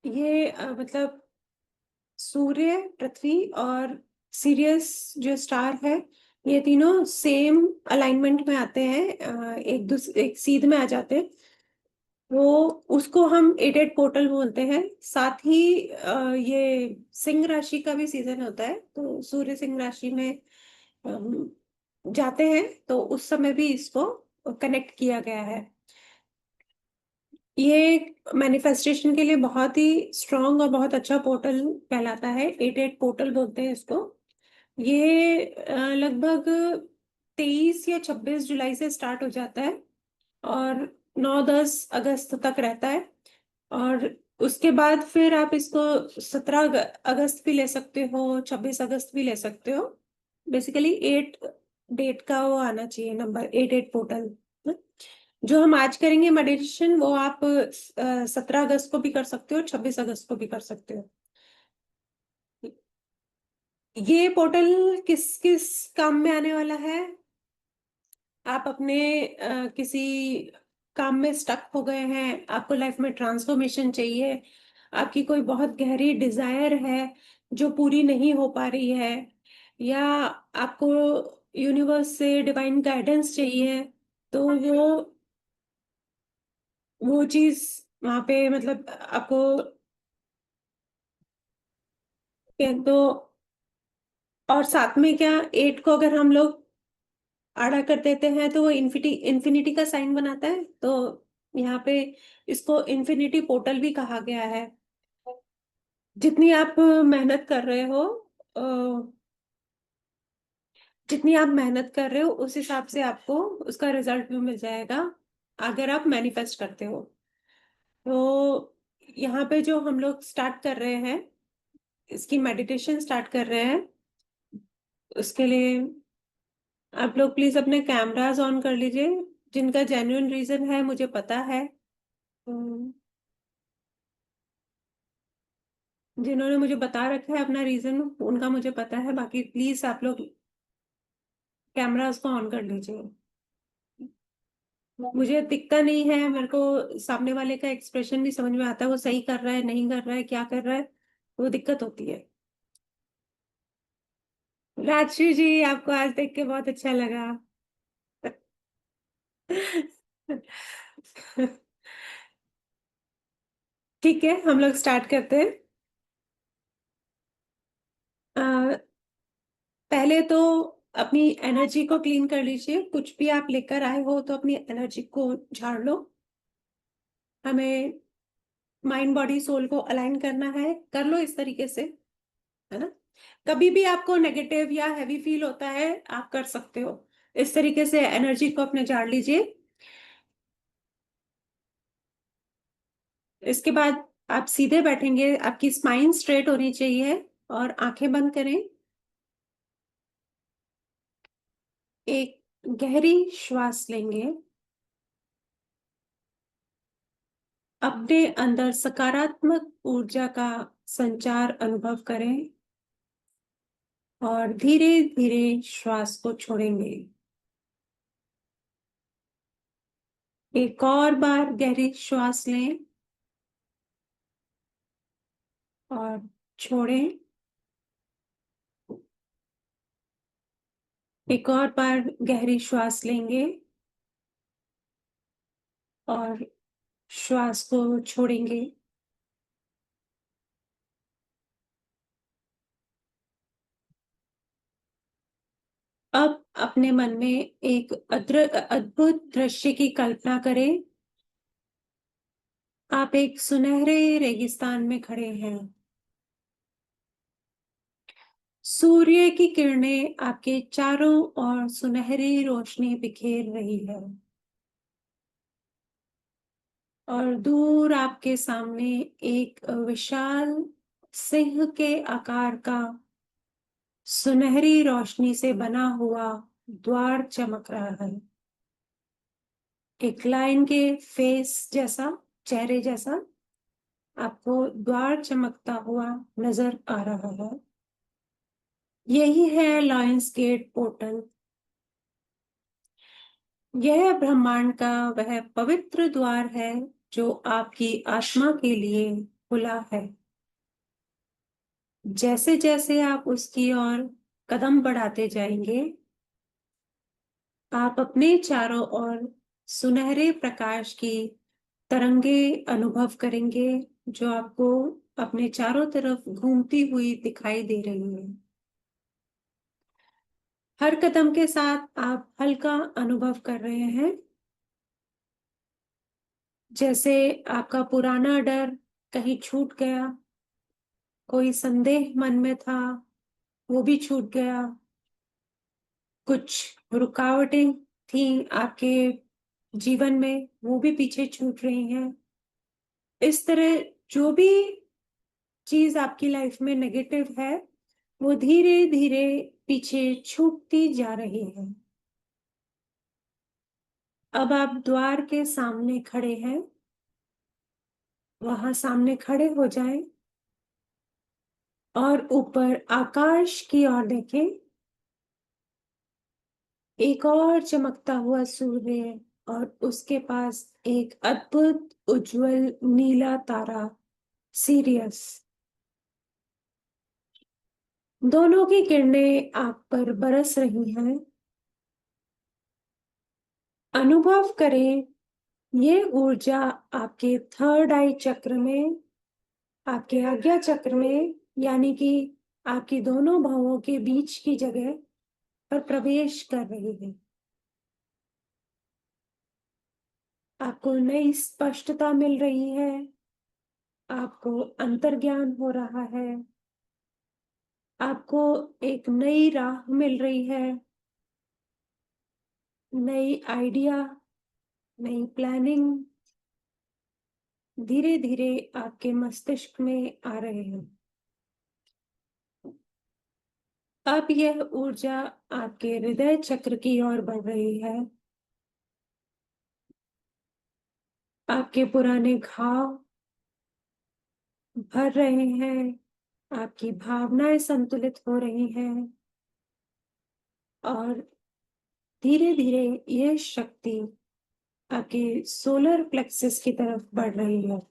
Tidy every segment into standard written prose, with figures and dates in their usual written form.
ये मतलब सूर्य, पृथ्वी और सीरियस जो स्टार है, ये तीनों सेम अलाइनमेंट में आते हैं, एक सीध में आ जाते हैं। वो उसको हम 88 पोर्टल बोलते हैं। साथ ही ये सिंह राशि का भी सीजन होता है, तो सूर्य सिंह राशि में अम, जाते हैं, तो उस समय भी इसको कनेक्ट किया गया है। ये मैनिफेस्टेशन के लिए बहुत ही स्ट्रांग और बहुत अच्छा पोर्टल कहलाता है। 88 पोर्टल बोलते हैं इसको। ये लगभग 23 या 26 जुलाई से स्टार्ट हो जाता है और 9-10 अगस्त तक रहता है। और उसके बाद फिर आप इसको 17 अगस्त भी ले सकते हो, 26 अगस्त भी ले सकते हो। बेसिकली 8 डेट का वो आना चाहिए नंबर, 88 पोर्टल। जो हम आज करेंगे मेडिटेशन, वो आप 17 अगस्त को भी कर सकते हो, 26 अगस्त को भी कर सकते हो। ये पोर्टल किस किस काम में आने वाला है? आप अपने किसी काम में स्टक हो गए हैं, आपको लाइफ में ट्रांसफॉर्मेशन चाहिए, आपकी कोई बहुत गहरी डिजायर है जो पूरी नहीं हो पा रही है, या आपको यूनिवर्स से डिवाइन गाइडेंस चाहिए, तो वो चीज वहां पे मतलब आपको तो। और साथ में क्या, 8 को अगर हम लोग आड़ा कर देते हैं तो वो इन्फिनिटी इन्फिनिटी का साइन बनाता है, तो यहाँ पे इसको इन्फिनिटी पोर्टल भी कहा गया है। जितनी आप मेहनत कर रहे हो, अ, जितनी आप मेहनत कर रहे हो उस हिसाब से आपको उसका रिजल्ट भी मिल जाएगा, अगर आप मैनिफेस्ट करते हो। तो यहाँ पे जो हम लोग स्टार्ट कर रहे हैं, इसकी मेडिटेशन स्टार्ट कर रहे हैं, उसके लिए आप लोग प्लीज अपने कैमरास ऑन कर लीजिए। जिनका जेन्युइन रीजन है मुझे पता है, तो जिन्होंने मुझे बता रखा है अपना रीजन, उनका मुझे पता है। बाकी प्लीज आप लोग कैमरास को ऑन कर लीजिए। मुझे दिखता नहीं है, मेरे को सामने वाले का एक्सप्रेशन नहीं समझ में आता है, वो सही कर रहा है नहीं कर रहा है, क्या कर रहा है, वो दिक्कत होती है। राजश्री जी, आपको आज देख के बहुत अच्छा लगा। ठीक है, हम लोग स्टार्ट करते हैं। अ, पहले तो अपनी एनर्जी को क्लीन कर लीजिए। कुछ भी आप लेकर आए हो तो अपनी एनर्जी को झाड़ लो। हमें माइंड बॉडी सोल को अलाइन करना है, कर लो इस तरीके से, है ना। कभी भी आपको नेगेटिव या हैवी फील होता है, आप कर सकते हो इस तरीके से, एनर्जी को अपने झाड़ लीजिए। इसके बाद आप सीधे बैठेंगे, आपकी स्पाइन स्ट्रेट होनी चाहिए, और आंखें बंद करें। एक गहरी श्वास लेंगे, अपने अंदर सकारात्मक ऊर्जा का संचार अनुभव करें, और धीरे धीरे श्वास को छोड़ेंगे। एक और बार गहरी श्वास लें और छोड़ें। एक और बार गहरी श्वास लेंगे और श्वास को छोड़ेंगे। अब अपने मन में एक अद्भुत दृश्य की कल्पना करें। आप एक सुनहरे रेगिस्तान में खड़े हैं। सूर्य की किरणें आपके चारों ओर सुनहरी रोशनी बिखेर रही है, और दूर आपके सामने एक विशाल सिंह के आकार का सुनहरी रोशनी से बना हुआ द्वार चमक रहा है। एक लायन के फेस जैसा, चेहरे जैसा आपको द्वार चमकता हुआ नजर आ रहा है। यही है लायंस गेट पोर्टल। यह ब्रह्मांड का वह पवित्र द्वार है जो आपकी आत्मा के लिए खुला है। जैसे जैसे आप उसकी ओर कदम बढ़ाते जाएंगे, आप अपने चारों ओर सुनहरे प्रकाश की तरंगे अनुभव करेंगे, जो आपको अपने चारों तरफ घूमती हुई दिखाई दे रही है। हर कदम के साथ आप हल्का अनुभव कर रहे हैं, जैसे आपका पुराना डर कहीं छूट गया, कोई संदेह मन में था वो भी छूट गया, कुछ रुकावटें थी आपके जीवन में वो भी पीछे छूट रही हैं। इस तरह जो भी चीज आपकी लाइफ में नेगेटिव है, वो धीरे धीरे पीछे छूटती जा रही है। अब आप द्वार के सामने खड़े हैं, वहां सामने खड़े हो जाएं और ऊपर आकाश की ओर देखें। एक और चमकता हुआ सूर्य और उसके पास एक अद्भुत उज्जवल नीला तारा, सीरियस। दोनों की किरणें आप पर बरस रही हैं। अनुभव करें, ये ऊर्जा आपके थर्ड आई चक्र में, आपके आज्ञा चक्र में, यानी कि आपकी दोनों भावों के बीच की जगह पर प्रवेश कर रही है। आपको नई स्पष्टता मिल रही है, आपको अंतर्ज्ञान हो रहा है, आपको एक नई राह मिल रही है, नई आइडिया, नई प्लानिंग धीरे धीरे आपके मस्तिष्क में आ रहे हैं। अब यह ऊर्जा आपके हृदय चक्र की ओर बढ़ रही है। आपके पुराने घाव भर रहे हैं, आपकी भावनाएं संतुलित हो रही हैं और धीरे धीरे यह शक्ति आपके सोलर प्लेक्सस की तरफ बढ़ रही है।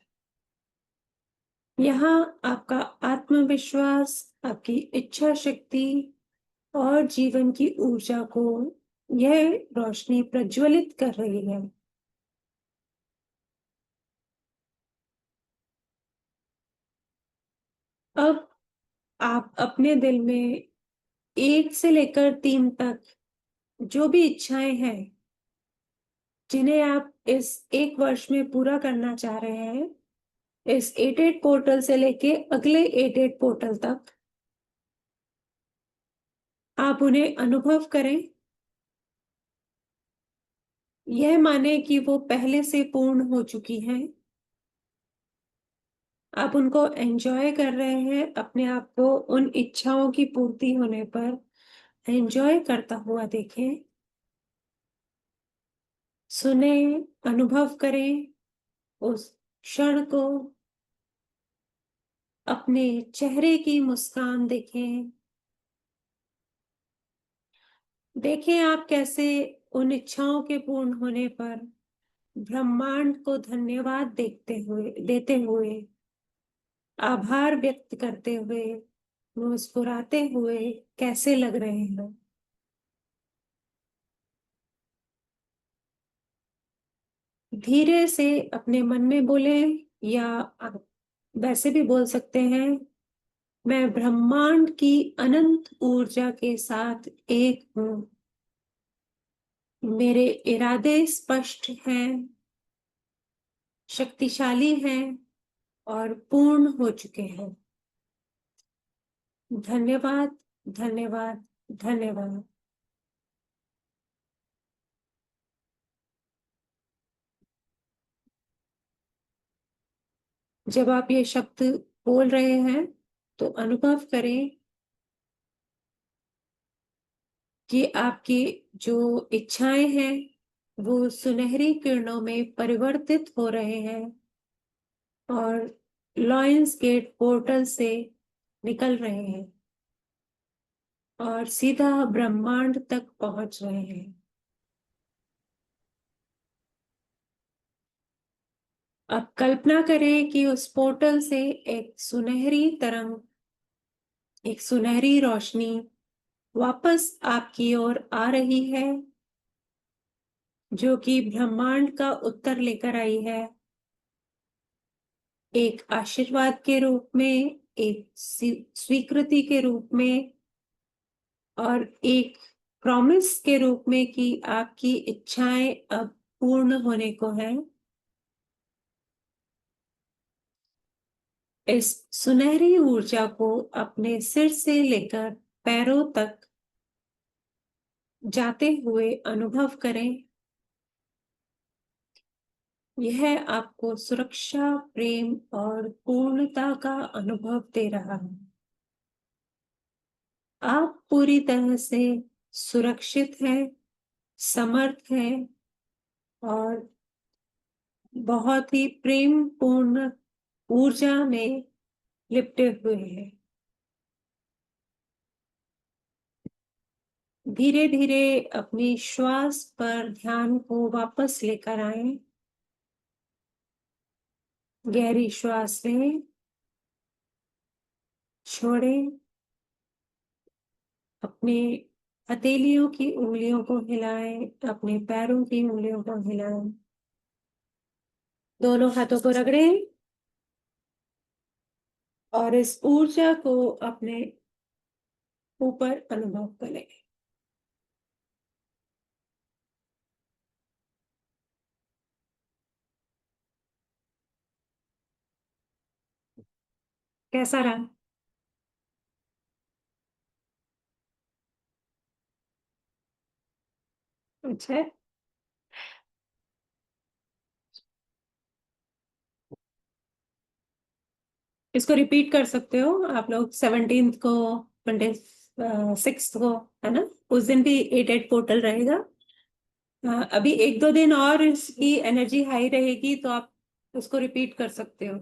यहाँ आपका आत्मविश्वास, आपकी इच्छा शक्ति और जीवन की ऊर्जा को यह रोशनी प्रज्वलित कर रही है। अब आप अपने दिल में 1 से लेकर 3 तक जो भी इच्छाएं हैं, जिन्हें आप इस 1 वर्ष में पूरा करना चाह रहे हैं, इस 88 पोर्टल से लेके अगले 88 पोर्टल तक, आप उन्हें अनुभव करें। यह माने कि वो पहले से पूर्ण हो चुकी हैं। आप उनको एंजॉय कर रहे हैं, अपने आप को उन इच्छाओं की पूर्ति होने पर एंजॉय करता हुआ देखें। सुने, अनुभव करें उस क्षण को, अपने चेहरे की मुस्कान देखें। देखें आप कैसे उन इच्छाओं के पूर्ण होने पर ब्रह्मांड को धन्यवाद देते हुए, आभार व्यक्त करते हुए, मुस्कुराते हुए कैसे लग रहे हैं। धीरे से अपने मन में बोले, या आप वैसे भी बोल सकते हैं, मैं ब्रह्मांड की अनंत ऊर्जा के साथ एक हूँ। मेरे इरादे स्पष्ट हैं, शक्तिशाली हैं और पूर्ण हो चुके हैं। धन्यवाद, धन्यवाद, धन्यवाद। जब आप ये शब्द बोल रहे हैं, तो अनुभव करें कि आपकी जो इच्छाएं हैं, वो सुनहरी किरणों में परिवर्तित हो रहे हैं और लॉयंस गेट पोर्टल से निकल रहे हैं और सीधा ब्रह्मांड तक पहुंच रहे हैं। अब कल्पना करें कि उस पोर्टल से एक सुनहरी रोशनी वापस आपकी ओर आ रही है, जो कि ब्रह्मांड का उत्तर लेकर आई है। एक आशीर्वाद के रूप में, एक स्वीकृति के रूप में, और एक प्रॉमिस के रूप में कि आपकी इच्छाएं अब पूर्ण होने को हैं। इस सुनहरी ऊर्जा को अपने सिर से लेकर पैरों तक जाते हुए अनुभव करें। यह आपको सुरक्षा, प्रेम और पूर्णता का अनुभव दे रहा है। आप पूरी तरह से सुरक्षित हैं, समर्थ हैं और बहुत ही प्रेम पूर्ण ऊर्जा में लिपटे हुए हैं। धीरे धीरे अपनी श्वास पर ध्यान को वापस लेकर आए। गहरी श्वास लें, छोड़ें। अपने हथेलियों की उंगलियों को हिलाएं, अपने पैरों की उंगलियों को हिलाएं। दोनों हाथों को रगड़ें और इस ऊर्जा को अपने ऊपर अनुभव करें। कैसा रहा? अच्छा, इसको रिपीट कर सकते हो आप लोग 17th को, 26th को, है ना? उस दिन भी 8-8 पोर्टल रहेगा। अभी 1-2 दिन और इसकी एनर्जी हाई रहेगी, तो आप उसको रिपीट कर सकते हो।